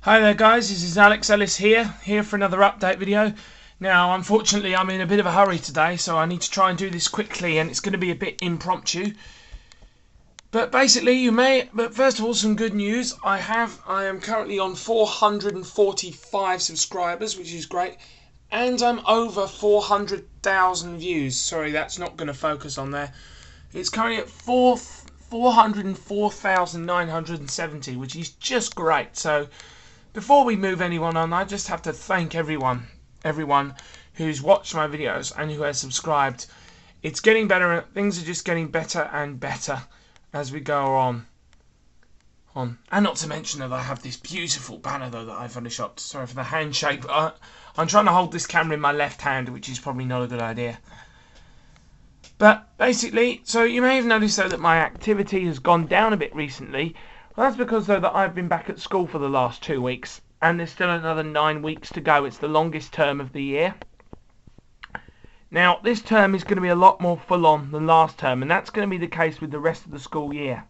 Hi there guys, this is Alex Ellis here for another update video. Now unfortunately I'm in a bit of a hurry today, so I need to try and do this quickly and it's going to be a bit impromptu. But basically but first of all, some good news. I am currently on 445 subscribers, which is great. And I'm over 400,000 views. Sorry, that's not going to focus on there. It's currently at 404,970, which is just great. So before we move anyone on, I just have to thank everyone who's watched my videos and who has subscribed. It's getting better, things are just getting better and better as we go on. And not to mention that I have this beautiful banner though that I photoshopped. Sorry for the handshake, but I'm trying to hold this camera in my left hand, which is probably not a good idea. But basically, so you may have noticed though that my activity has gone down a bit recently. Well, that's because though that I've been back at school for the last 2 weeks, and there's still another 9 weeks to go. It's the longest term of the year. Now, this term is going to be a lot more full on than last term, and that's going to be the case with the rest of the school year.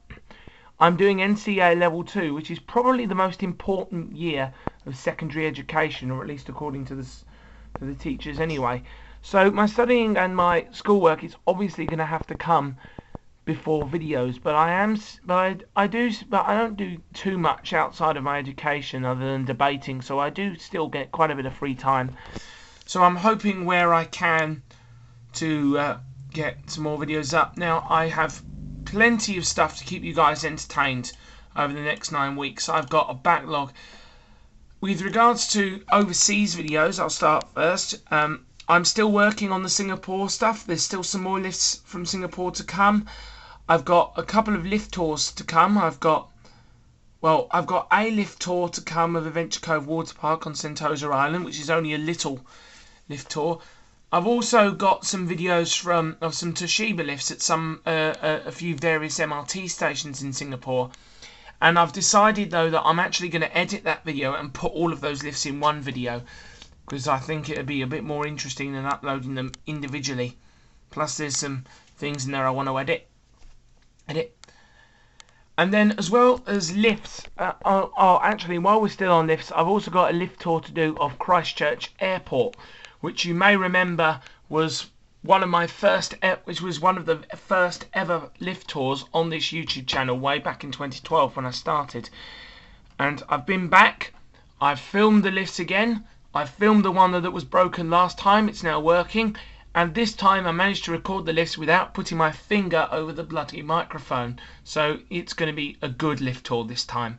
I'm doing NCA Level 2, which is probably the most important year of secondary education, or at least according to the teachers anyway. So my studying and my schoolwork is obviously going to have to come before videos, but I don't do too much outside of my education other than debating, so I do still get quite a bit of free time. So I'm hoping where I can to get some more videos up. Now I have plenty of stuff to keep you guys entertained over the next 9 weeks. I've got a backlog. With regards to overseas videos, I'll start first. I'm still working on the Singapore stuff. There's still some more lifts from Singapore to come. I've got a couple of lift tours to come. I've got a lift tour to come of Adventure Cove Water Park on Sentosa Island, which is only a little lift tour. I've also got some videos of some Toshiba lifts at a few various MRT stations in Singapore. And I've decided though that I'm actually going to edit that video and put all of those lifts in one video, because I think it would be a bit more interesting than uploading them individually. Plus there's some things in there I want to edit. And then as well as lifts, actually while we're still on lifts, I've also got a lift tour to do of Christchurch Airport, which you may remember was one of the first ever lift tours on this YouTube channel way back in 2012 when I started. And I've been back, I've filmed the lifts again, I filmed the one that was broken last time, it's now working, and this time I managed to record the lifts without putting my finger over the bloody microphone. So it's going to be a good lift tour this time.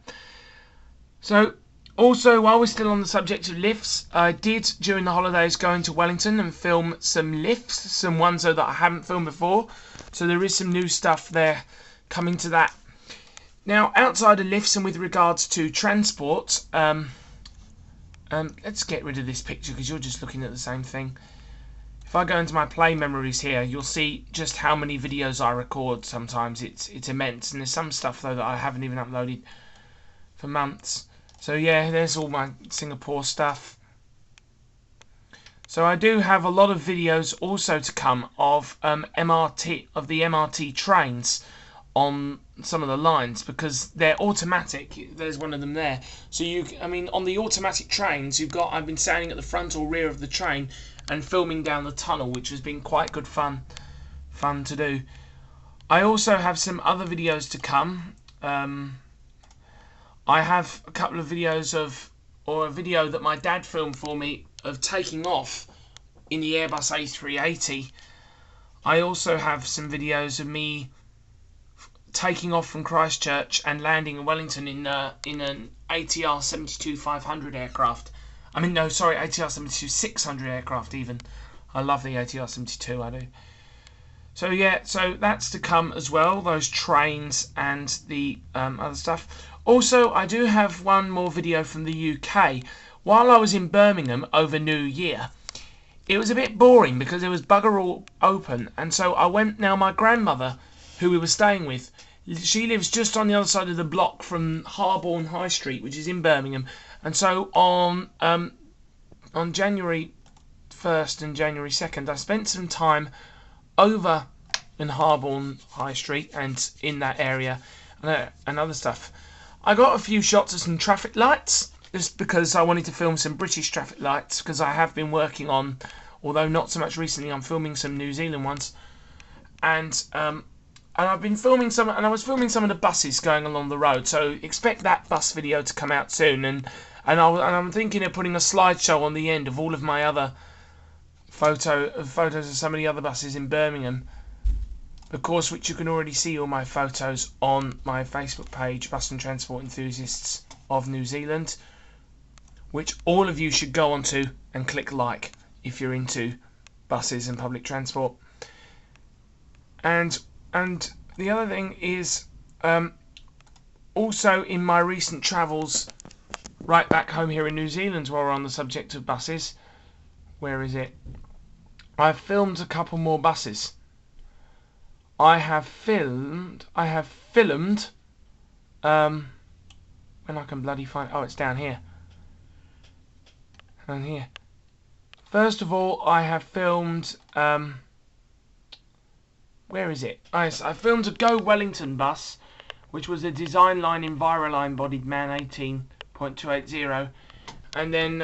So also, while we're still on the subject of lifts, I did during the holidays go into Wellington and film some lifts, some ones though that I haven't filmed before. So there is some new stuff there coming to that. Now, outside of lifts and with regards to transport, let's get rid of this picture because you're just looking at the same thing. If I go into my play memories here, you'll see just how many videos I record sometimes. It's immense, and there's some stuff though that I haven't even uploaded for months. So yeah, there's all my Singapore stuff. So I do have a lot of videos also to come of the MRT trains on some of the lines, because they're automatic. There's one of them there. So on the automatic trains, I've been standing at the front or rear of the train and filming down the tunnel, which has been quite good fun to do. I also have some other videos to come. I have a couple of videos a video that my dad filmed for me of taking off in the Airbus A380. I also have some videos of me taking off from Christchurch and landing in Wellington in an ATR 72-500 aircraft. ATR 72-600 aircraft even. I love the ATR 72, I do. So yeah, so that's to come as well, those trains and the other stuff. Also, I do have one more video from the UK. While I was in Birmingham over New Year, it was a bit boring because it was bugger all open, and so I went. Now my grandmother, who we were staying with, she lives just on the other side of the block from Harborne High Street, which is in Birmingham. And so on January 1st and January 2nd, I spent some time over in Harborne High Street and in that area and other stuff. I got a few shots of some traffic lights. just because I wanted to film some British traffic lights, because I have been working on, although not so much recently, I'm filming some New Zealand ones, and I've been filming some, and I was filming some of the buses going along the road. So expect that bus video to come out soon, and I'm thinking of putting a slideshow on the end of all of my other photos of some of the other buses in Birmingham. Of course, which you can already see all my photos on my Facebook page, Bus and Transport Enthusiasts of New Zealand, which all of you should go onto and click like if you're into buses and public transport. And the other thing is, also in my recent travels right back home here in New Zealand, while we're on the subject of buses, where is it? I've filmed a couple more buses. I have filmed, when I can bloody find, oh, it's down here. Down here. First of all, I have filmed, where is it? I filmed a Go Wellington bus, which was a Design Line Enviroline bodied MAN 18.280, and then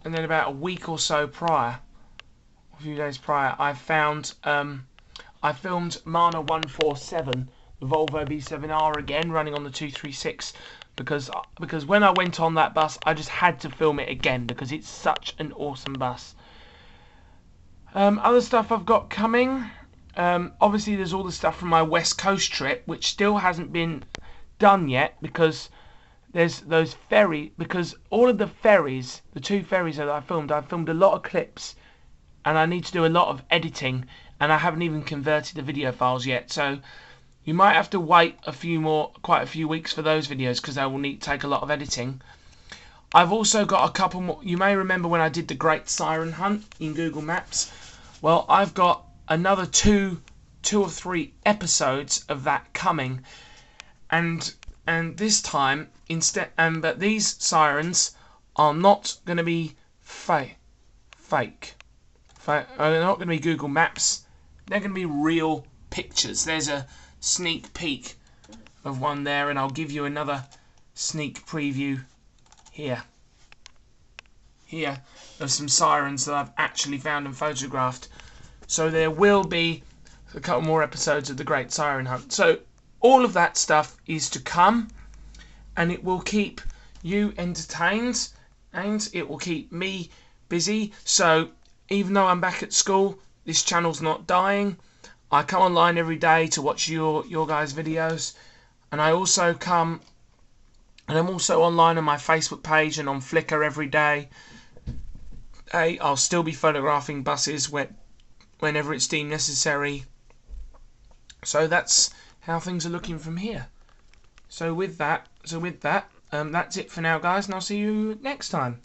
about a week or so prior, a few days prior, I filmed Mana 147, the Volvo B7R again, running on the 236, because when I went on that bus, I just had to film it again because it's such an awesome bus. Other stuff I've got coming. Obviously, there's all the stuff from my West Coast trip, which still hasn't been done yet because there's those because all of the ferries, the 2 ferries that I filmed a lot of clips, and I need to do a lot of editing, and I haven't even converted the video files yet. So you might have to wait quite a few weeks for those videos because they will take a lot of editing. I've also got a couple more. You may remember when I did the Great Siren Hunt in Google Maps. Well, I've got another two or three episodes of that coming, and this time but these sirens are not going to be fake. They're not going to be Google Maps. They're going to be real pictures. There's a sneak peek of one there, and I'll give you another sneak preview here of some sirens that I've actually found and photographed. So there will be a couple more episodes of the Great Siren Hunt. So all of that stuff is to come, and it will keep you entertained, and it will keep me busy. So even though I'm back at school, this channel's not dying. I come online every day to watch your guys' videos, and I'm also online on my Facebook page and on Flickr every day. I'll still be photographing buses whenever it's deemed necessary. So that's how things are looking from here. So with that, that's it for now, guys, and I'll see you next time.